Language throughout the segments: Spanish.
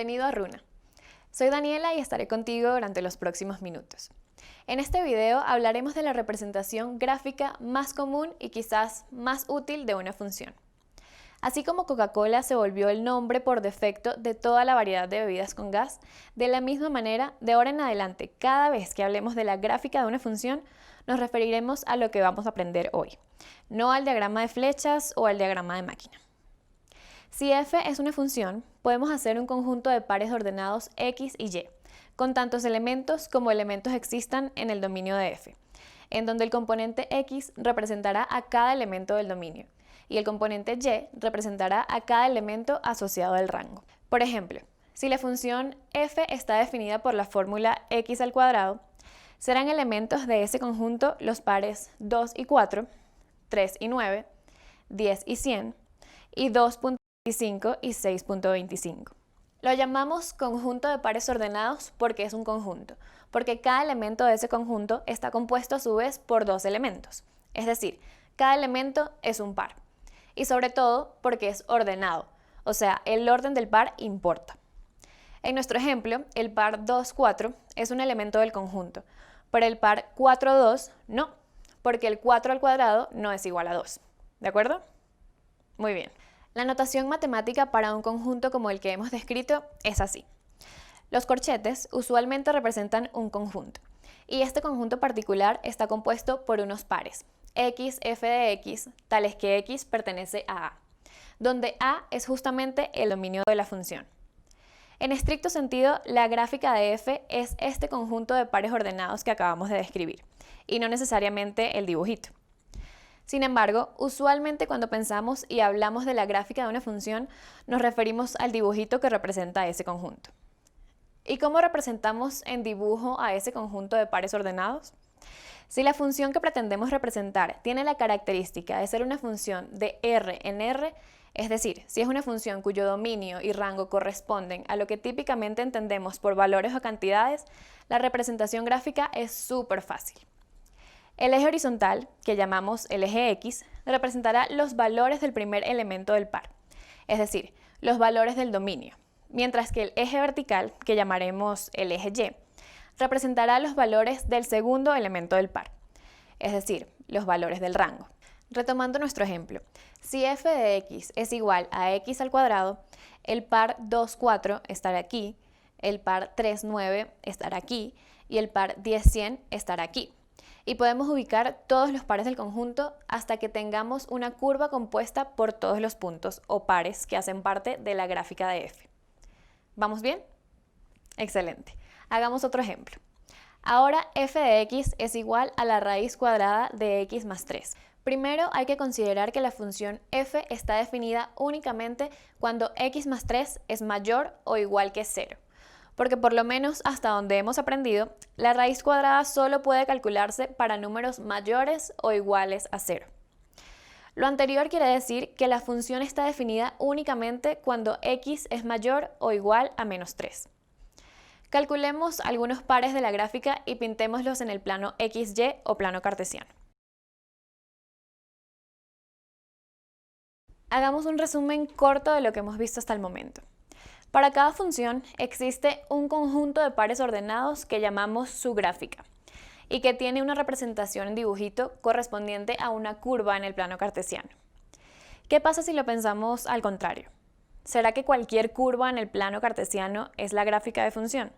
Bienvenido a Runa. Soy Daniela y estaré contigo durante los próximos minutos. En este video hablaremos de la representación gráfica más común y quizás más útil de una función. Así como Coca-Cola se volvió el nombre por defecto de toda la variedad de bebidas con gas, de la misma manera, de ahora en adelante, cada vez que hablemos de la gráfica de una función, nos referiremos a lo que vamos a aprender hoy, no al diagrama de flechas o al diagrama de máquina. Si f es una función, podemos hacer un conjunto de pares ordenados x y y, con tantos elementos como elementos existan en el dominio de f, en donde el componente x representará a cada elemento del dominio, y el componente y representará a cada elemento asociado al rango. Por ejemplo, si la función f está definida por la fórmula x al cuadrado, serán elementos de ese conjunto los pares 2 y 4, 3 y 9, 10 y 100, y 2.25 y 6.25. Lo llamamos conjunto de pares ordenados porque es un conjunto, porque cada elemento de ese conjunto está compuesto a su vez por dos elementos, es decir, cada elemento es un par. Y sobre todo porque es ordenado, o sea, el orden del par importa. En nuestro ejemplo, el par 2, 4 es un elemento del conjunto, pero el par 4, 2 no, porque el 4 al cuadrado no es igual a 2. ¿De acuerdo? Muy bien. La notación matemática para un conjunto como el que hemos descrito es así. Los corchetes usualmente representan un conjunto, y este conjunto particular está compuesto por unos pares, x, f de x, tales que x pertenece a, donde a es justamente el dominio de la función. En estricto sentido, la gráfica de f es este conjunto de pares ordenados que acabamos de describir, y no necesariamente el dibujito. Sin embargo, usualmente cuando pensamos y hablamos de la gráfica de una función, nos referimos al dibujito que representa ese conjunto. ¿Y cómo representamos en dibujo a ese conjunto de pares ordenados? Si la función que pretendemos representar tiene la característica de ser una función de R en R, es decir, si es una función cuyo dominio y rango corresponden a lo que típicamente entendemos por valores o cantidades, la representación gráfica es súper fácil. El eje horizontal, que llamamos el eje X, representará los valores del primer elemento del par, es decir, los valores del dominio, mientras que el eje vertical, que llamaremos el eje Y, representará los valores del segundo elemento del par, es decir, los valores del rango. Retomando nuestro ejemplo, si f de x es igual a x al cuadrado, el par 2, 4 estará aquí, el par 3, 9 estará aquí y el par 10, 100 estará aquí. Y podemos ubicar todos los pares del conjunto hasta que tengamos una curva compuesta por todos los puntos o pares que hacen parte de la gráfica de f. ¿Vamos bien? Excelente. Hagamos otro ejemplo. Ahora f de x es igual a la raíz cuadrada de x más 3. Primero hay que considerar que la función f está definida únicamente cuando x más 3 es mayor o igual que 0. Porque por lo menos hasta donde hemos aprendido, la raíz cuadrada solo puede calcularse para números mayores o iguales a 0. Lo anterior quiere decir que la función está definida únicamente cuando x es mayor o igual a menos 3. Calculemos algunos pares de la gráfica y pintémoslos en el plano XY o plano cartesiano. Hagamos un resumen corto de lo que hemos visto hasta el momento. Para cada función existe un conjunto de pares ordenados que llamamos su gráfica y que tiene una representación en dibujito correspondiente a una curva en el plano cartesiano. ¿Qué pasa si lo pensamos al contrario? ¿Será que cualquier curva en el plano cartesiano es la gráfica de función?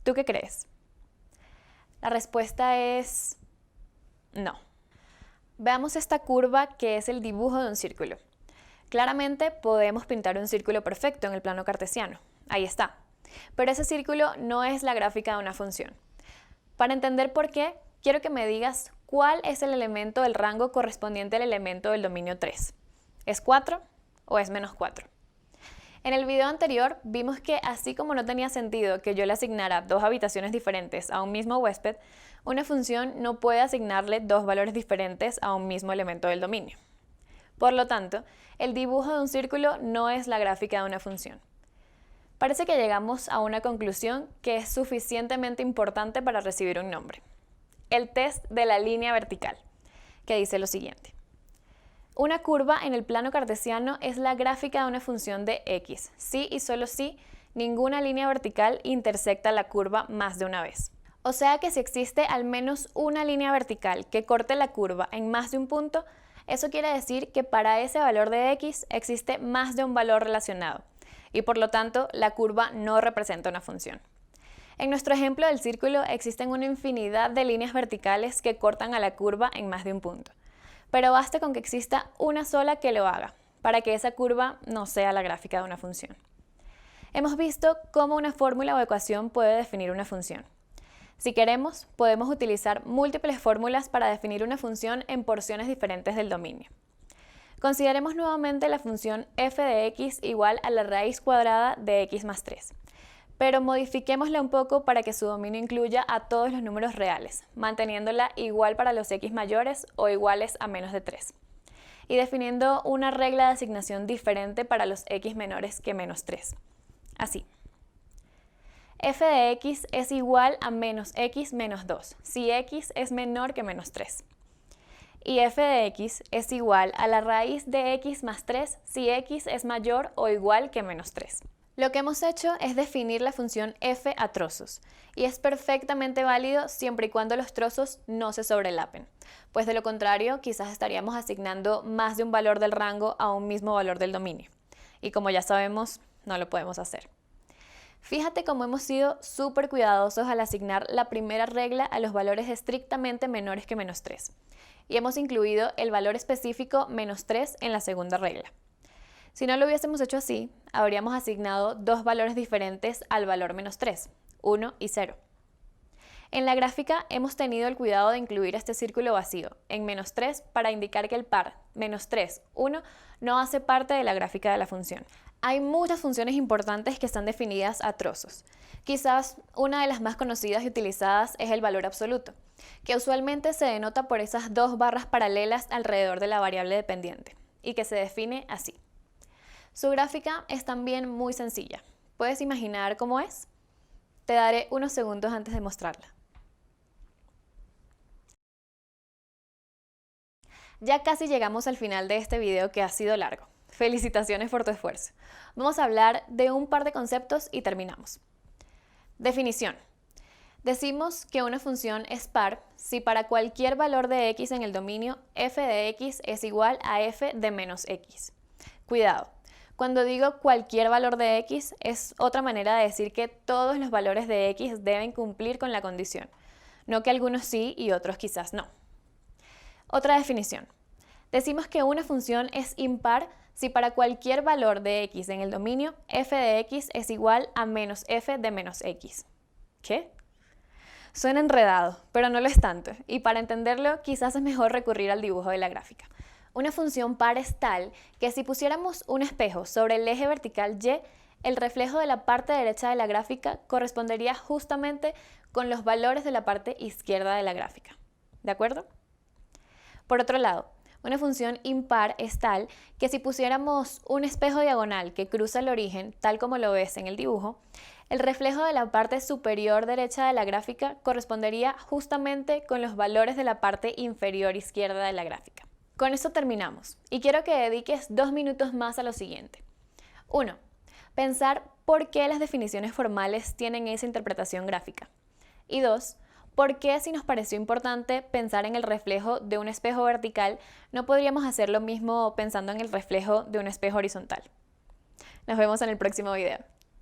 ¿Tú qué crees? La respuesta es no. Veamos esta curva que es el dibujo de un círculo. Claramente podemos pintar un círculo perfecto en el plano cartesiano, ahí está, pero ese círculo no es la gráfica de una función. Para entender por qué, quiero que me digas cuál es el elemento del rango correspondiente al elemento del dominio 3. ¿Es 4 o es menos 4? En el video anterior vimos que así como no tenía sentido que yo le asignara dos habitaciones diferentes a un mismo huésped, una función no puede asignarle dos valores diferentes a un mismo elemento del dominio. Por lo tanto, el dibujo de un círculo no es la gráfica de una función. Parece que llegamos a una conclusión que es suficientemente importante para recibir un nombre. El test de la línea vertical, que dice lo siguiente. Una curva en el plano cartesiano es la gráfica de una función de x, si y solo si ninguna línea vertical intersecta la curva más de una vez. O sea que si existe al menos una línea vertical que corte la curva en más de un punto, eso quiere decir que para ese valor de x existe más de un valor relacionado, y por lo tanto la curva no representa una función. En nuestro ejemplo del círculo existen una infinidad de líneas verticales que cortan a la curva en más de un punto, pero basta con que exista una sola que lo haga, para que esa curva no sea la gráfica de una función. Hemos visto cómo una fórmula o ecuación puede definir una función. Si queremos, podemos utilizar múltiples fórmulas para definir una función en porciones diferentes del dominio. Consideremos nuevamente la función f de x igual a la raíz cuadrada de x más 3, pero modifiquémosla un poco para que su dominio incluya a todos los números reales, manteniéndola igual para los x mayores o iguales a menos de 3, y definiendo una regla de asignación diferente para los x menores que menos 3. Así. F de x es igual a menos x menos 2, si x es menor que menos 3. Y f de x es igual a la raíz de x más 3 si x es mayor o igual que menos 3. Lo que hemos hecho es definir la función f a trozos, y es perfectamente válido siempre y cuando los trozos no se sobrelapen, pues de lo contrario quizás estaríamos asignando más de un valor del rango a un mismo valor del dominio, y como ya sabemos, no lo podemos hacer. Fíjate cómo hemos sido súper cuidadosos al asignar la primera regla a los valores estrictamente menores que menos 3, y hemos incluido el valor específico menos 3 en la segunda regla. Si no lo hubiésemos hecho así, habríamos asignado dos valores diferentes al valor menos 3, 1 y 0. En la gráfica hemos tenido el cuidado de incluir este círculo vacío en menos 3 para indicar que el par menos 3, 1 no hace parte de la gráfica de la función. Hay muchas funciones importantes que están definidas a trozos. Quizás una de las más conocidas y utilizadas es el valor absoluto, que usualmente se denota por esas dos barras paralelas alrededor de la variable dependiente, y que se define así. Su gráfica es también muy sencilla. ¿Puedes imaginar cómo es? Te daré unos segundos antes de mostrarla. Ya casi llegamos al final de este video que ha sido largo. Felicitaciones por tu esfuerzo. Vamos a hablar de un par de conceptos y terminamos. Definición. Decimos que una función es par si para cualquier valor de x en el dominio f de x es igual a f de menos x. Cuidado, cuando digo cualquier valor de x es otra manera de decir que todos los valores de x deben cumplir con la condición, no que algunos sí y otros quizás no. Otra definición. Decimos que una función es impar si para cualquier valor de x en el dominio f de x es igual a menos f de menos x. ¿Qué? Suena enredado, pero no lo es tanto, y para entenderlo quizás es mejor recurrir al dibujo de la gráfica. Una función par es tal que si pusiéramos un espejo sobre el eje vertical y, el reflejo de la parte derecha de la gráfica correspondería justamente con los valores de la parte izquierda de la gráfica. ¿De acuerdo? Por otro lado, una función impar es tal que si pusiéramos un espejo diagonal que cruza el origen, tal como lo ves en el dibujo, el reflejo de la parte superior derecha de la gráfica correspondería justamente con los valores de la parte inferior izquierda de la gráfica. Con esto terminamos, y quiero que dediques 2 minutos más a lo siguiente. 1. Pensar por qué las definiciones formales tienen esa interpretación gráfica. Y 2. ¿Por qué, si nos pareció importante pensar en el reflejo de un espejo vertical, no podríamos hacer lo mismo pensando en el reflejo de un espejo horizontal? Nos vemos en el próximo video.